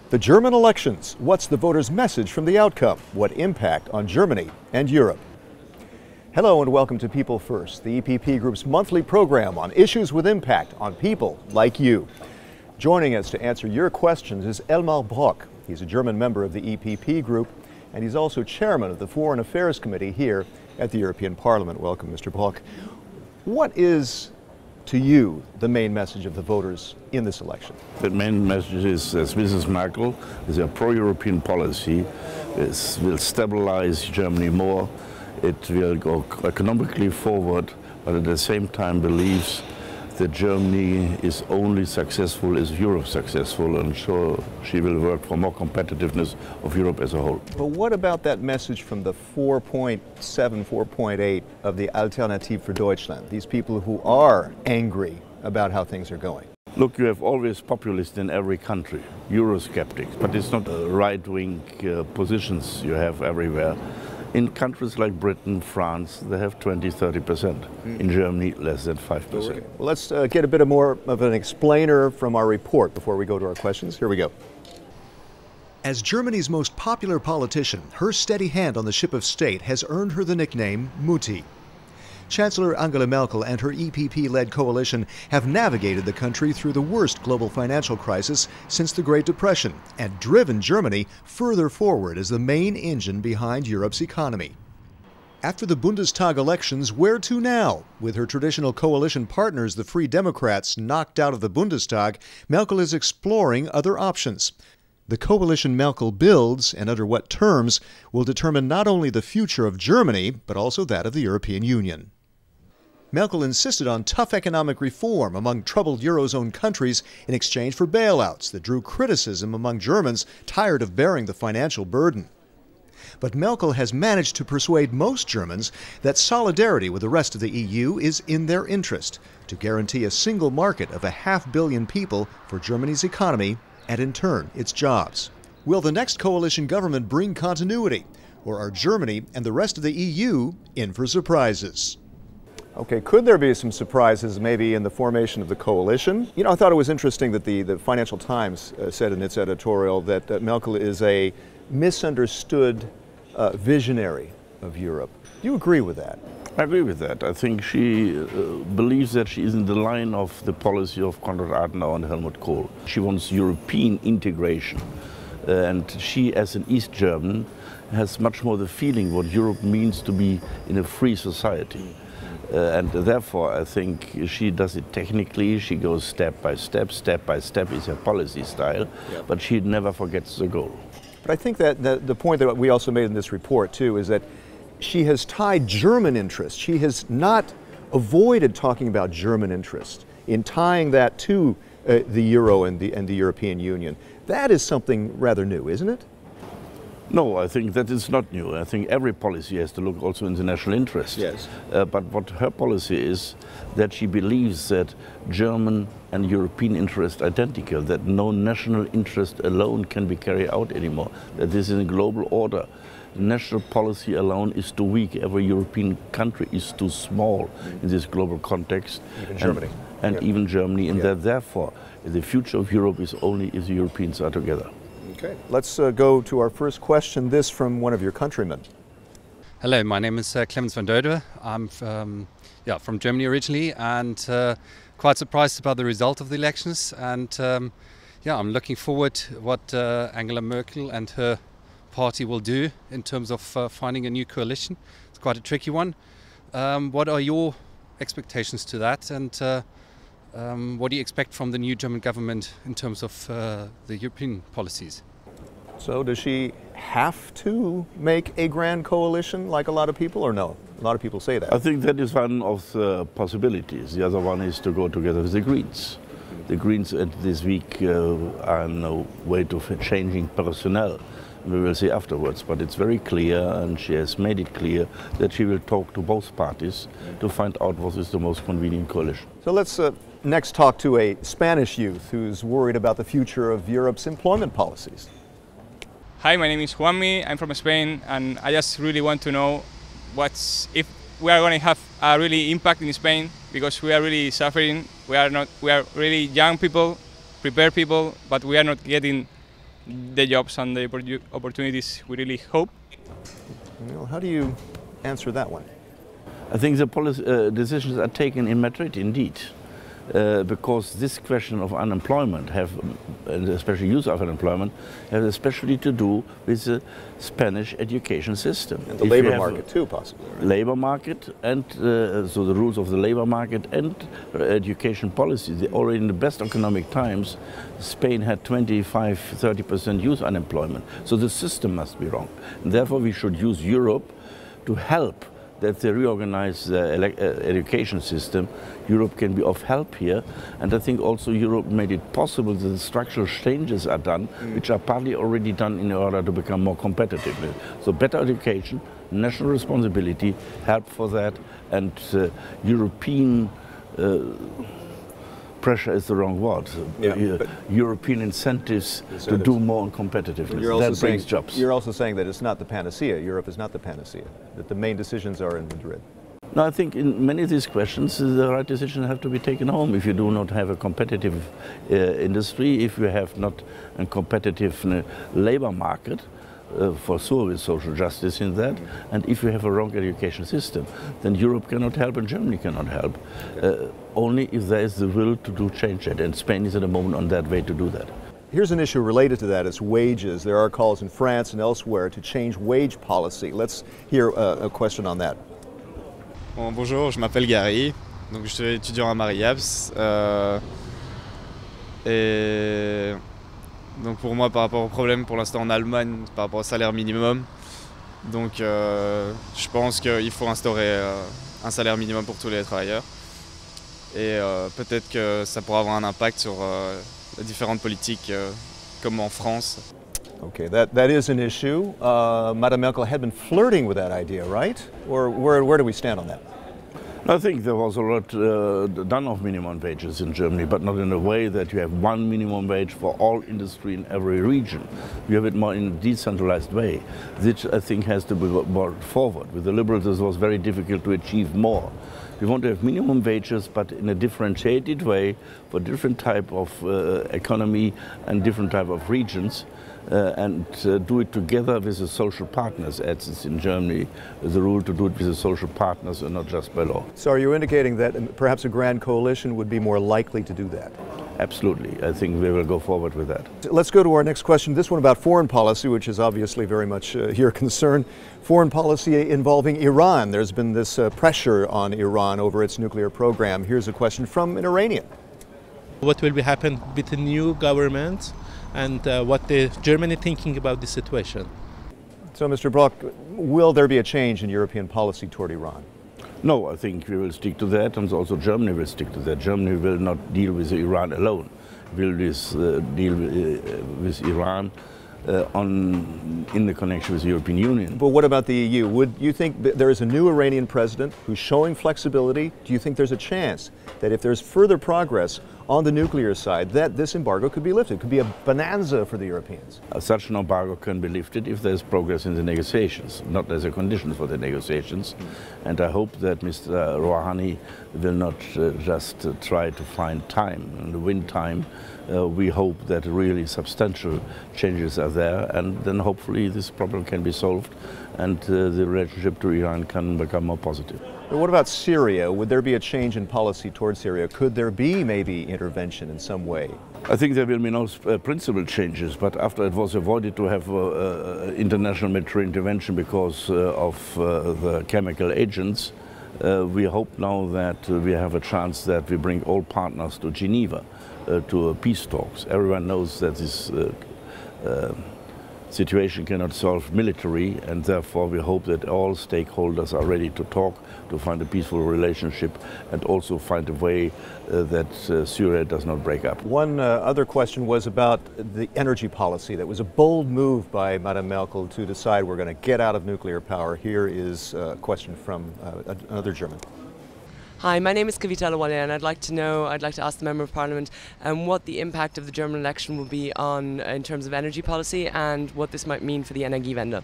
The German elections. What's the voters' message from the outcome? What impact on Germany and Europe? Hello and welcome to People First, the EPP Group's monthly program on issues with impact on people like you. Joining us to answer your questions is Elmar Brok. He's a German member of the EPP Group, and he's also chairman of the Foreign Affairs Committee here at the European Parliament. Welcome, Mr. Brok. What is, to you, the main message of the voters in this election? The main message is that Mrs. Merkel is a pro-European policy. It will stabilize Germany more. It will go economically forward, but at the same time believes that Germany is only successful if Europe is successful, and so she will work for more competitiveness of Europe as a whole. But what about that message from the 4.7, 4.8 of the Alternative für Deutschland, these people who are angry about how things are going? Look, you have always populists in every country, Eurosceptics, but it's not right-wing positions you have everywhere. In countries like Britain, France, they have 20–30%. In Germany, less than 5%. Okay. Well, let's get a bit more of an explainer from our report before we go to our questions. Here we go. As Germany's most popular politician, her steady hand on the ship of state has earned her the nickname Mutti. Chancellor Angela Merkel and her EPP-led coalition have navigated the country through the worst global financial crisis since the Great Depression and driven Germany further forward as the main engine behind Europe's economy. After the Bundestag elections, where to now? With her traditional coalition partners, the Free Democrats, knocked out of the Bundestag, Merkel is exploring other options. The coalition Merkel builds, and under what terms, will determine not only the future of Germany, but also that of the European Union. Merkel insisted on tough economic reform among troubled Eurozone countries in exchange for bailouts that drew criticism among Germans tired of bearing the financial burden. But Merkel has managed to persuade most Germans that solidarity with the rest of the EU is in their interest, to guarantee a single market of 500 million people for Germany's economy and, in turn, its jobs. Will the next coalition government bring continuity, or are Germany and the rest of the EU in for surprises? Okay, could there be some surprises maybe in the formation of the coalition? You know, I thought it was interesting that the Financial Times said in its editorial that Merkel is a misunderstood visionary of Europe. Do you agree with that? I agree with that. I think she believes that she is in the line of the policy of Konrad Adenauer and Helmut Kohl. She wants European integration. And she, as an East German, has much more the feeling what Europe means to be in a free society. And therefore, I think she does it technically. She goes step by step. Step by step is her policy style, but she never forgets the goal. But I think that the point that we also made in this report, too, is that she has tied German interests. She has not avoided talking about German interests in tying that to the Euro and the European Union. That is something rather new, isn't it? No, I think that is not new. I think every policy has to look also in the national interest. Yes. But what her policy is, that she believes that German and European interest are identical, that no national interest alone can be carried out anymore, that this is a global order. National policy alone is too weak. Every European country is too small in this global context. Even Germany. And even Germany, and that therefore the future of Europe is only if the Europeans are together. Okay. Let's go to our first question, this from one of your countrymen. Hello, my name is Clemens van Doede. I'm from Germany originally, and quite surprised about the result of the elections. And I'm looking forward to what Angela Merkel and her party will do in terms of finding a new coalition. It's quite a tricky one. What are your expectations to that, and what do you expect from the new German government in terms of the European policies? So does she have to make a grand coalition like a lot of people, or no? A lot of people say that. I think that is one of the possibilities. The other one is to go together with the Greens. The Greens this week are no way to changing personnel. We will see afterwards, but it's very clear, and she has made it clear, that she will talk to both parties to find out what is the most convenient coalition. So let's next talk to a Spanish youth who's worried about the future of Europe's employment policies. Hi, my name is Juanmi. I'm from Spain, and I just really want to know if we are going to have a really impact in Spain, because we are really suffering. We are really young people, prepared people, but we are not getting the jobs and the opportunities we really hope. Well, how do you answer that one? I think the policy decisions are taken in Madrid, indeed, because this question of unemployment, and especially youth of unemployment, has especially to do with the Spanish education system. And the labor market too, possibly. Right? Labor market, and so the rules of the labor market and education policy. Already in the best economic times, Spain had 25–30% youth unemployment. So the system must be wrong. And therefore, we should use Europe to help that they reorganize the education system. Europe can be of help here, and I think also Europe made it possible that the structural changes are done, which are partly already done in order to become more competitive. So better education, national responsibility, help for that, and European pressure is the wrong word. European incentives to do more on competitiveness. That brings jobs. You're also saying that it's not the panacea. Europe is not the panacea. That the main decisions are in Madrid. No, I think in many of these questions, the right decisions have to be taken home. If you do not have a competitive industry, if you have not a competitive labor market, for sure with social justice in that, and if you have a wrong education system, then Europe cannot help and Germany cannot help. Only if there is the will to change it, and Spain is at the moment on that way to do that. Here's an issue related to that, it's wages. There are calls in France and elsewhere to change wage policy. Let's hear a question on that. Bon, bonjour, je m'appelle Gary, donc je suis étudiant à Marie-Abs. Et donc pour moi, par rapport au problème pour l'instant en Allemagne, par rapport au salaire minimum, donc je pense qu'il faut instaurer un salaire minimum pour tous les travailleurs. Et peut-être que ça pourra avoir un impact sur les différentes politiques comme en France. Okay, that is an issue. Madame Merkel had been flirting with that idea, right? Or where do we stand on that? I think there was a lot done of minimum wages in Germany, but not in a way that you have one minimum wage for all industry in every region. You have it more in a decentralized way, which I think has to be brought forward. With the Liberals, it was very difficult to achieve more. We want to have minimum wages, but in a differentiated way for different type of economy and different type of regions. And do it together with the social partners, as it's in Germany, the rule to do it with the social partners and not just by law. So are you indicating that perhaps a grand coalition would be more likely to do that? Absolutely. I think we will go forward with that. Let's go to our next question, this one about foreign policy, which is obviously very much your concern. Foreign policy involving Iran. There's been this pressure on Iran over its nuclear program. Here's a question from an Iranian. What will happen with the new government? And what the Germany thinking about this situation. So, Mr. Brock, will there be a change in European policy toward Iran? No, I think we will stick to that, and also Germany will stick to that. Germany will not deal with Iran alone. Will deal with Iran in the connection with the European Union. But what about the EU? Would you think that there is a new Iranian president who's showing flexibility? Do you think there's a chance that if there's further progress on the nuclear side, that this embargo could be lifted? It could be a bonanza for the Europeans. Such an embargo can be lifted if there's progress in the negotiations, not as a condition for the negotiations. And I hope that Mr. Rouhani will not just try to find time and win time. We hope that really substantial changes are there, and then hopefully this problem can be solved and the relationship to Iran can become more positive. But what about Syria? Would there be a change in policy towards Syria? Could there be maybe intervention in some way? I think there will be no principal changes, but after it was avoided to have international military intervention because of the chemical agents, we hope now that we have a chance that we bring all partners to Geneva to peace talks. Everyone knows that this situation cannot solve military, and therefore we hope that all stakeholders are ready to talk, to find a peaceful relationship, and also find a way that Syria does not break up. One other question was about the energy policy. That was a bold move by Madame Merkel to decide we're going to get out of nuclear power. Here is a question from another German. Hi, my name is Kavita Lawale, and I'd like to ask the Member of Parliament what the impact of the German election will be on in terms of energy policy and what this might mean for the Energiewende.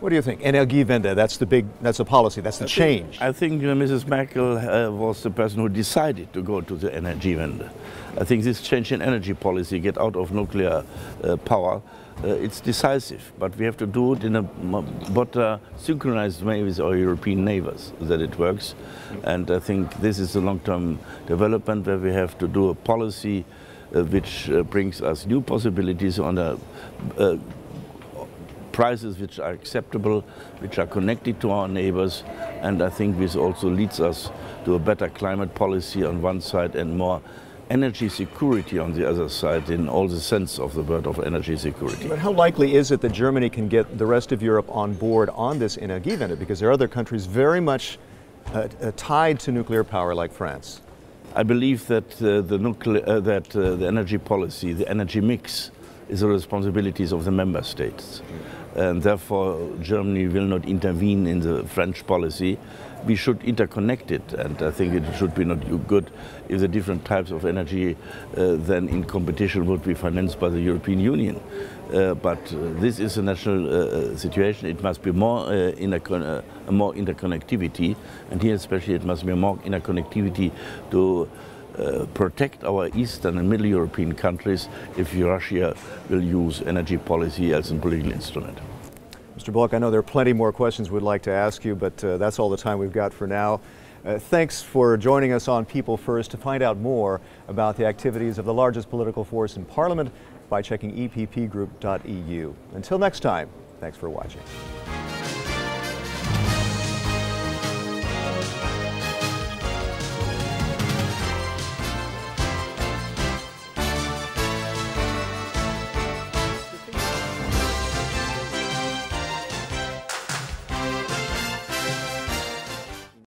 What do you think? Energiewende, that's the policy, that's the change. I think Mrs. Merkel was the person who decided to go to the Energiewende. I think this change in energy policy, get out of nuclear power, it's decisive, but we have to do it in a better synchronized way with our European neighbors that it works. And I think this is a long-term development where we have to do a policy which brings us new possibilities on a prices which are acceptable, which are connected to our neighbors, and I think this also leads us to a better climate policy on one side and more energy security on the other side, in all the sense of the word of energy security. But how likely is it that Germany can get the rest of Europe on board on this Energiewende? Because there are other countries very much tied to nuclear power, like France. I believe that the energy policy, the energy mix, is the responsibilities of the member states. And therefore Germany will not intervene in the French policy. We should interconnect it, and I think it should be not good if the different types of energy then in competition would be financed by the European Union. But this is a national situation. It must be more interconnectivity, and here especially it must be more interconnectivity to protect our Eastern and Middle European countries if Russia will use energy policy as a political instrument. Mr. Bloch, I know there are plenty more questions we'd like to ask you, but that's all the time we've got for now. Thanks for joining us on People First. To find out more about the activities of the largest political force in Parliament, by checking eppgroup.eu. Until next time, thanks for watching.